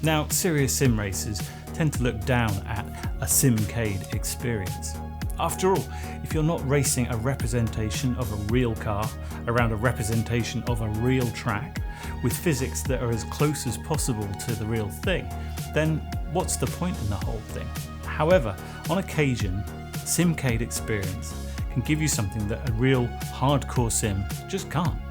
Now, serious sim racers tend to look down at a simcade experience. After all, if you're not racing a representation of a real car around a representation of a real track with physics that are as close as possible to the real thing, then what's the point in the whole thing? However, on occasion, simcade experience can give you something that a real hardcore sim just can't.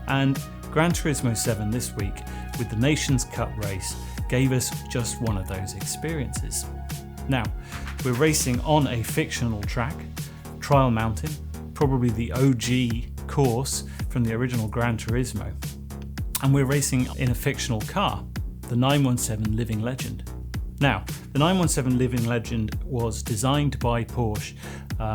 And Gran Turismo 7 this week with the Nations Cup race gave us just one of those experiences. Now, we're racing on a fictional track, Trial Mountain, probably the OG course from the original Gran Turismo. And we're racing in a fictional car, the 917 Living Legend. Now, the 917 Living Legend was designed by Porsche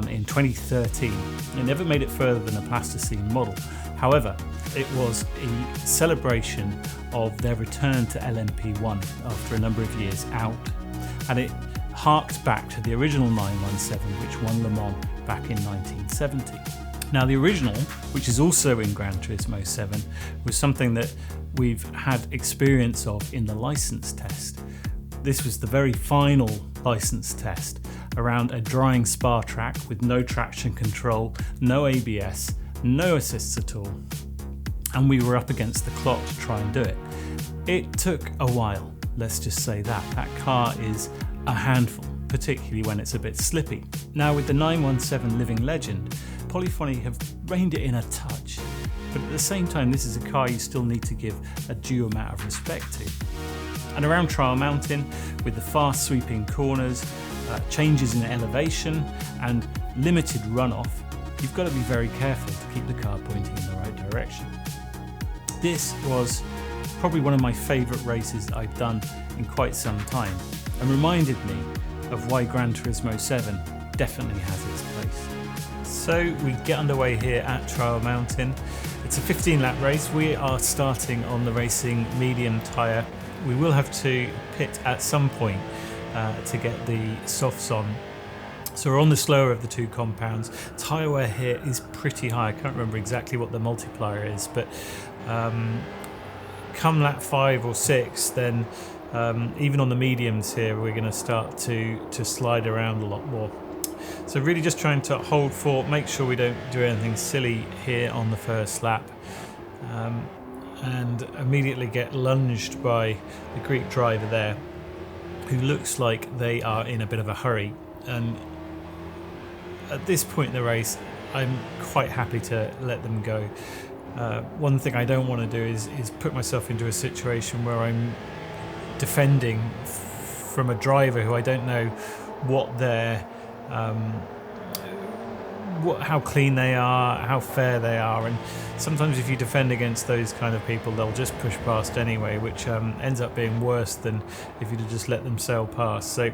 in 2013. It never made it further than a plasticine model. However, it was a celebration of their return to LMP1 after a number of years out, and it harked back to the original 917, which won Le Mans back in 1970. Now, the original, which is also in Gran Turismo 7, was something that we've had experience of in the license test. This was the very final license test around a drying Spa track with no traction control, no ABS, no assists at all, and we were up against the clock to try and do it. It took a while, let's just say that. That car is a handful, particularly when it's a bit slippy. Now, with the 917 Living Legend, Polyphony have reined it in a touch, but at the same time this is a car you still need to give a due amount of respect to. And around Trial Mountain, with the fast sweeping corners, changes in elevation and limited runoff, you've got to be very careful to keep the car pointing in the right direction. This was probably one of my favourite races I've done in quite some time, and reminded me of why Gran Turismo 7 definitely has its place. So we get underway here at Trial Mountain. It's a 15-lap race. We are starting on the racing medium tyre. We will have to pit at some point to get the softs on. So we're on the slower of the two compounds. Tyre wear here is pretty high. I can't remember exactly what the multiplier is, but come lap 5 or 6, then even on the mediums here, we're going to start to slide around a lot more. So really just trying to hold fort, make sure we don't do anything silly here on the first lap, and immediately get lunged by the Greek driver there, who looks like they are in a bit of a hurry. And at this point in the race, I'm quite happy to let them go. One thing I don't want to do is put myself into a situation where I'm defending from a driver who I don't know what their how clean they are, how fair they are, and sometimes if you defend against those kind of people, they'll just push past anyway, which ends up being worse than if you'd just let them sail past. So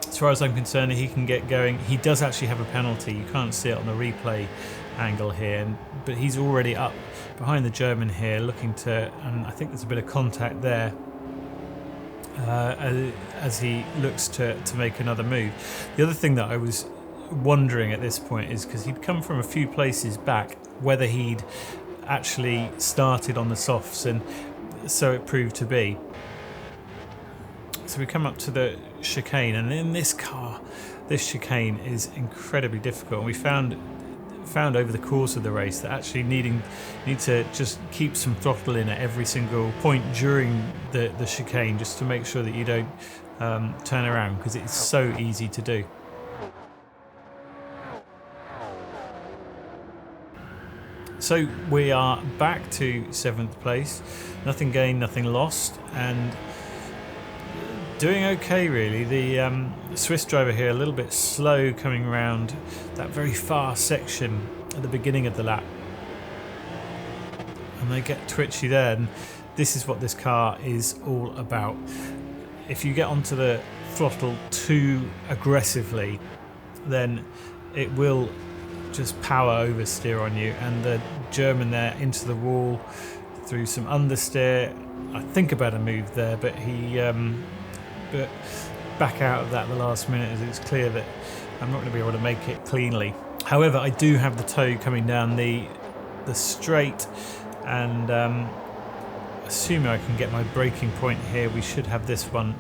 as far as I'm concerned, he can get going. He does actually have a penalty. You can't see it on the replay angle here, but he's already up behind the German here, looking to, and I think there's a bit of contact there as he looks to make another move. The other thing that I was wondering at this point is, because he'd come from a few places back, whether he'd actually started on the softs, and so it proved to be. So we come up to the chicane, and in this car, this chicane is incredibly difficult. We found over the course of the race that actually need to just keep some throttle in at every single point during the chicane, just to make sure that you don't turn around, because it's so easy to do. So we are back to 7th place, nothing gained, nothing lost, and doing okay really. The Swiss driver here a little bit slow coming around that very fast section at the beginning of the lap, and they get twitchy there, and this is what this car is all about. If you get onto the throttle too aggressively, then it will just power oversteer on you, and the German there into the wall through some understeer. I think about a move there, but he but back out of that at the last minute, as it's clear that I'm not going to be able to make it cleanly. However, I do have the toe coming down the straight, and assuming I can get my braking point here, we should have this one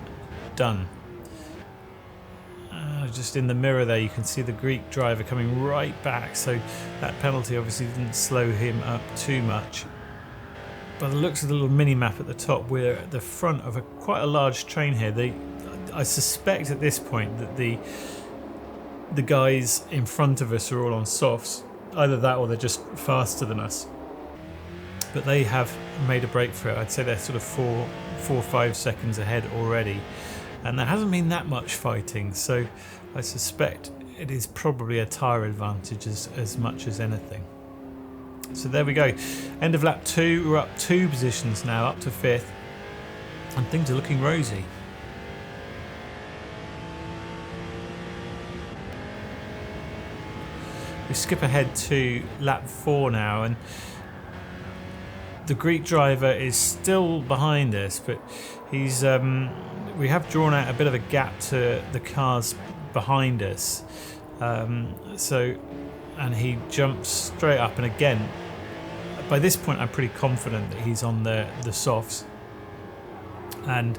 done. Just in the mirror there, you can see the Greek driver coming right back, so that penalty obviously didn't slow him up too much. By the looks of the little mini map at the top, we're at the front of quite a large train here. I suspect at this point that the guys in front of us are all on softs. Either that or they're just faster than us. But they have made a break for it. I'd say they're sort of 4 or 5 seconds ahead already. And there hasn't been that much fighting, so I suspect it is probably a tyre advantage as much as anything. So there we go. End of lap 2. We're up 2 positions now, up to 5th. And things are looking rosy. We skip ahead to lap 4 now, and the Greek driver is still behind us, but he's we have drawn out a bit of a gap to the cars behind us. And he jumps straight up, and again, by this point I'm pretty confident that he's on the softs, and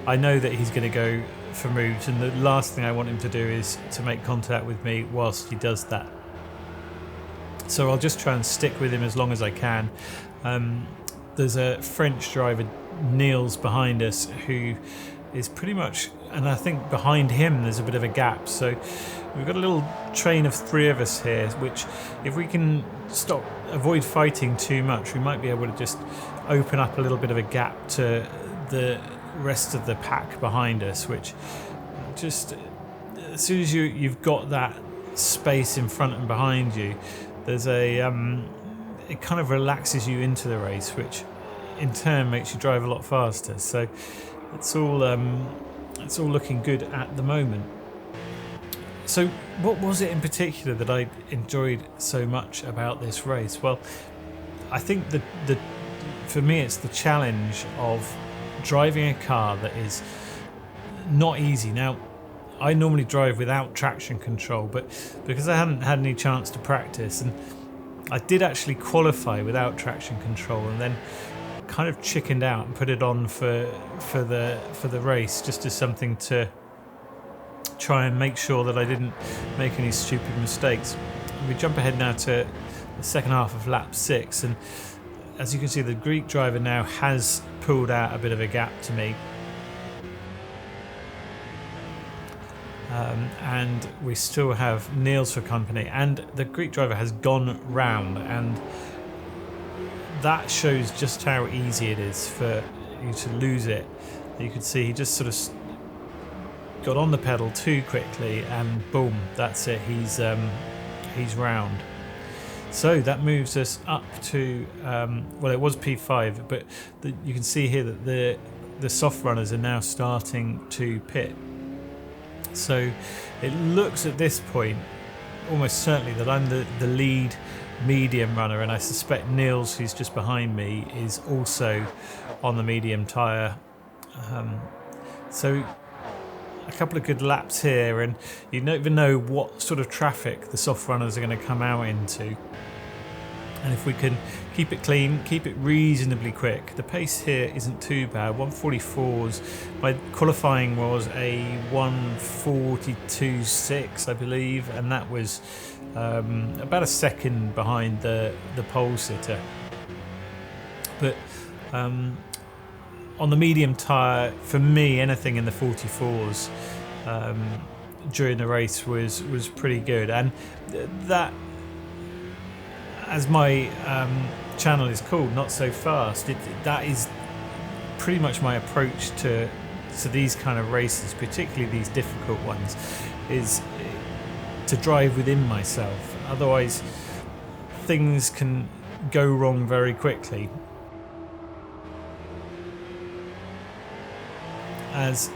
I know that he's going to go for moves, and the last thing I want him to do is to make contact with me whilst he does that. So I'll just try and stick with him as long as I can. There's a French driver, Niels, behind us, who is pretty much, and I think behind him there's a bit of a gap. So we've got a little train of 3 of us here, which if we can avoid fighting too much, we might be able to just open up a little bit of a gap to the rest of the pack behind us, which just, as soon as you've got that space in front and behind you, there's it kind of relaxes you into the race, which in turn makes you drive a lot faster. So it's all looking good at the moment. So what was it in particular that I enjoyed so much about this race? Well, I think for me it's the challenge of driving a car that is not easy. Now, I normally drive without traction control, but because I hadn't had any chance to practice, and I did actually qualify without traction control, and then kind of chickened out and put it on for the race, just as something to try and make sure that I didn't make any stupid mistakes. We jump ahead now to the second half of lap 6, and as you can see, the Greek driver now has pulled out a bit of a gap to me. And we still have Niels for company, and the Greek driver has gone round, and that shows just how easy it is for you to lose it. You can see he just sort of got on the pedal too quickly, and boom, that's it, he's round. So that moves us up to well, it was P5, but you can see here that the soft runners are now starting to pit. So it looks at this point almost certainly that I'm the lead medium runner, and I suspect Niels, who's just behind me, is also on the medium tyre. So a couple of good laps here, and you don't even know what sort of traffic the soft runners are going to come out into. And if we can keep it clean, keep it reasonably quick, the pace here isn't too bad. 144s. My qualifying was a 142.6, I believe, and that was about a second behind the pole sitter. But on the medium tyre, for me, anything in the 44s during the race was pretty good, and that, as my channel is called, Not So Fast, that is pretty much my approach to these kind of races, particularly these difficult ones, is to drive within myself. Otherwise, things can go wrong very quickly. As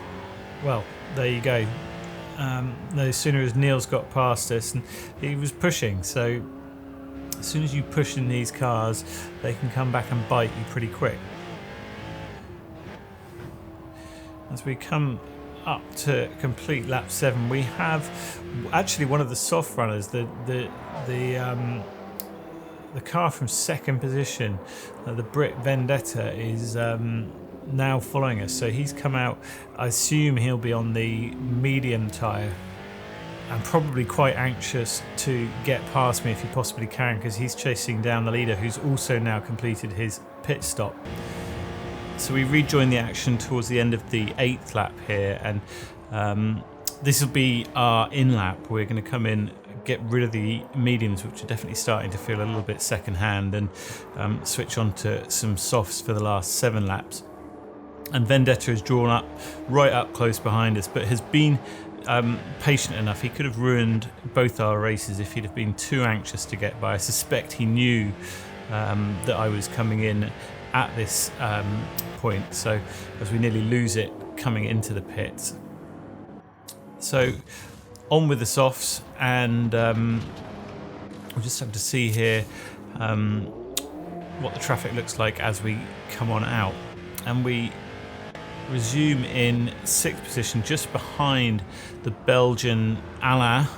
well, there you go. No sooner as Niels got past us, and he was pushing, so as soon as you push in these cars, they can come back and bite you pretty quick. As we come up to complete lap 7, we have actually one of the soft runners, the the car from second position, the Brit Vendetta, is now following us. So he's come out. I assume he'll be on the medium tyre. I'm probably quite anxious to get past me if he possibly can, because he's chasing down the leader, who's also now completed his pit stop. So we rejoin the action towards the end of the 8th lap here, and this will be our in lap. We're going to come in, get rid of the mediums, which are definitely starting to feel a little bit second hand, and switch on to some softs for the last 7 laps. And Vendetta is drawn up right up close behind us, but has been patient enough. He could have ruined both our races if he'd have been too anxious to get by. I suspect he knew that I was coming in at this point, so as we nearly lose it coming into the pits. So on with the softs, and we'll just have to see here what the traffic looks like as we come on out, and we resume in 6th position, just behind the Belgian Alain,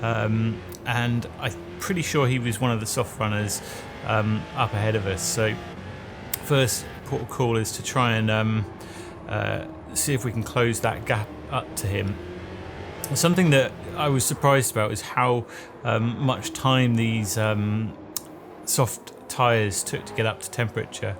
and I'm pretty sure he was one of the soft runners up ahead of us. So first port of call is to try and see if we can close that gap up to him. Something that I was surprised about is how much time these soft tyres took to get up to temperature.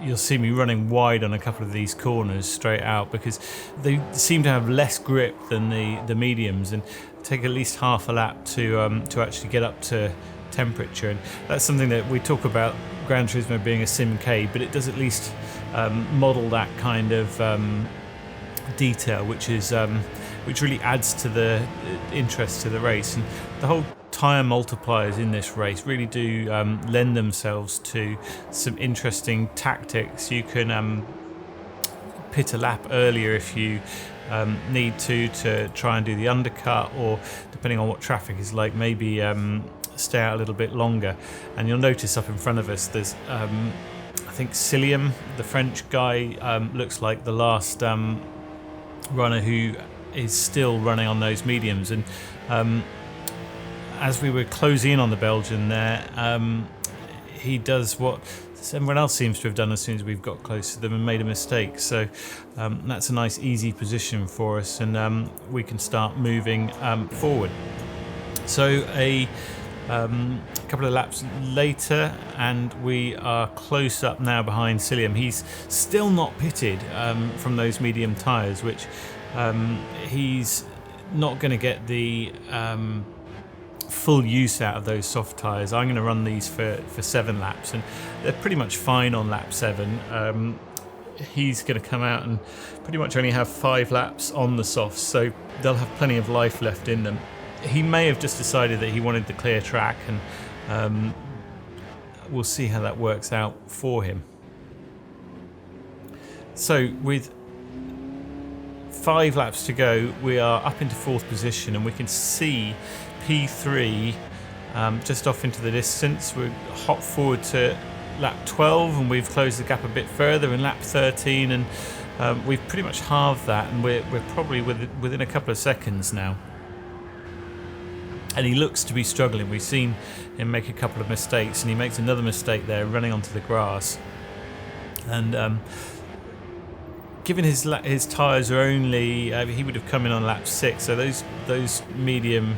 You'll see me running wide on a couple of these corners straight out, because they seem to have less grip than the mediums, and take at least half a lap to actually get up to temperature. And that's something that we talk about Gran Turismo being a simcade, but it does at least model that kind of detail, which really adds to the interest to the race. And the whole tyre multipliers in this race really do lend themselves to some interesting tactics. You can pit a lap earlier if you need to try and do the undercut, or depending on what traffic is like, maybe stay out a little bit longer. And you'll notice up in front of us there's I think Cillian, the French guy, looks like the last runner who is still running on those mediums. And as we were closing in on the Belgian there, he does what everyone else seems to have done as soon as we've got close to them, and made a mistake. So that's a nice easy position for us, and we can start moving forward. So a couple of laps later, and we are close up now behind Cillian. He's still not pitted from those medium tyres, which he's not going to get the full use out of those soft tyres. I'm going to run these for 7 laps, and they're pretty much fine on lap 7. He's going to come out and pretty much only have 5 laps on the softs, so they'll have plenty of life left in them. He may have just decided that he wanted the clear track, and we'll see how that works out for him. So with 5 laps to go, we are up into 4th position, and we can see P3 just off into the distance. We're hop forward to lap 12, and we've closed the gap a bit further in lap 13, and we've pretty much halved that, and we're probably within a couple of seconds now. And he looks to be struggling. We've seen him make a couple of mistakes, and he makes another mistake there running onto the grass. And given his tyres are only, he would have come in on lap 6, so those medium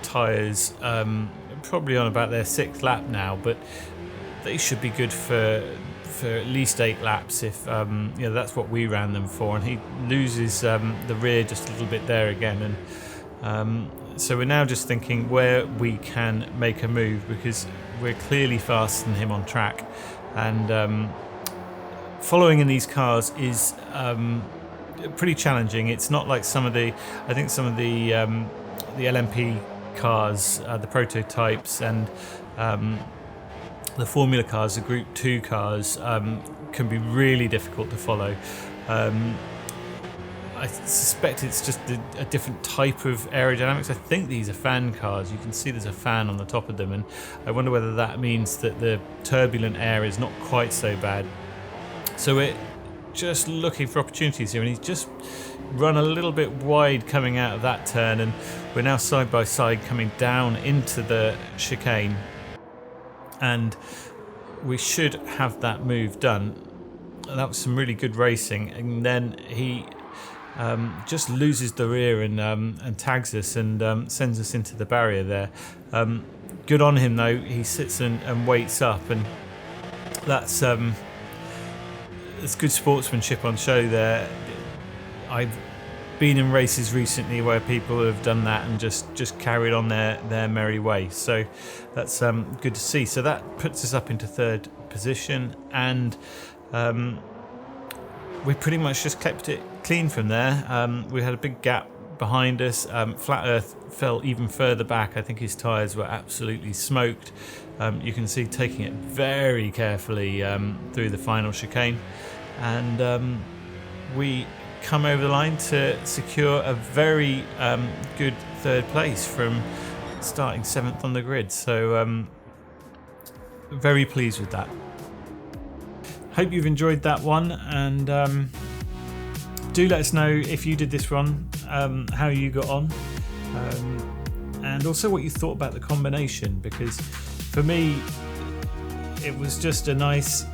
tyres probably on about their 6th lap now, but they should be good for at least 8 laps if that's what we ran them for. And he loses the rear just a little bit there again, and so we're now just thinking where we can make a move, because we're clearly faster than him on track, and following in these cars is pretty challenging. It's not like some of the LMP cars, the prototypes, and the Formula cars, the Group 2 cars, can be really difficult to follow. I suspect it's just a different type of aerodynamics. I think these are fan cars. You can see there's a fan on the top of them, and I wonder whether that means that the turbulent air is not quite so bad. So we're just looking for opportunities here, and he's just run a little bit wide coming out of that turn, and we're now side by side coming down into the chicane. and we should have that move done. That was some really good racing, and then he just loses the rear and tags us and sends us into the barrier there. Good on him though. He sits and waits up, and that's good sportsmanship on show there. I've been in races recently where people have done that and just carried on their merry way, so that's good to see. So that puts us up into third position, and we pretty much just kept it clean from there. We had a big gap behind us. Flat Earth fell even further back. I think his tyres were absolutely smoked. You can see taking it very carefully through the final chicane, and we come over the line to secure a very good third place from starting 7th on the grid. So very pleased with that. Hope you've enjoyed that one, and do let us know if you did this one, how you got on, and also what you thought about the combination, because for me it was just a nice,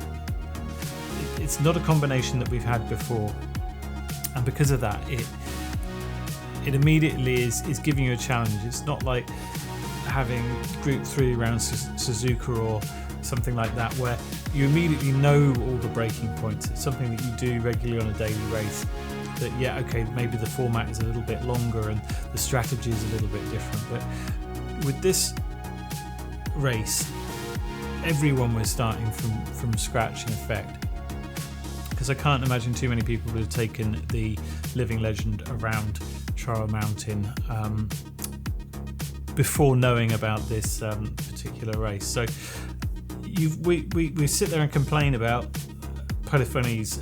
it's not a combination that we've had before, and because of that it immediately is giving you a challenge. It's not like having Group 3 around Suzuka or something like that where you immediately know all the braking points. It's something that you do regularly on a daily race, that yeah, okay, maybe the format is a little bit longer and the strategy is a little bit different, but with this race everyone was starting from scratch in effect, because I can't imagine too many people would have taken the living legend around Trial Mountain before knowing about this particular race. So we sit there and complain about Polyphony's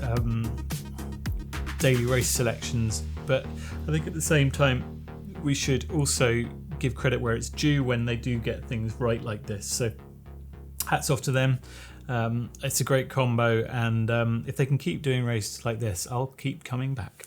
daily race selections, but I think at the same time we should also give credit where it's due when they do get things right like this. So hats off to them. It's a great combo, and if they can keep doing races like this, I'll keep coming back.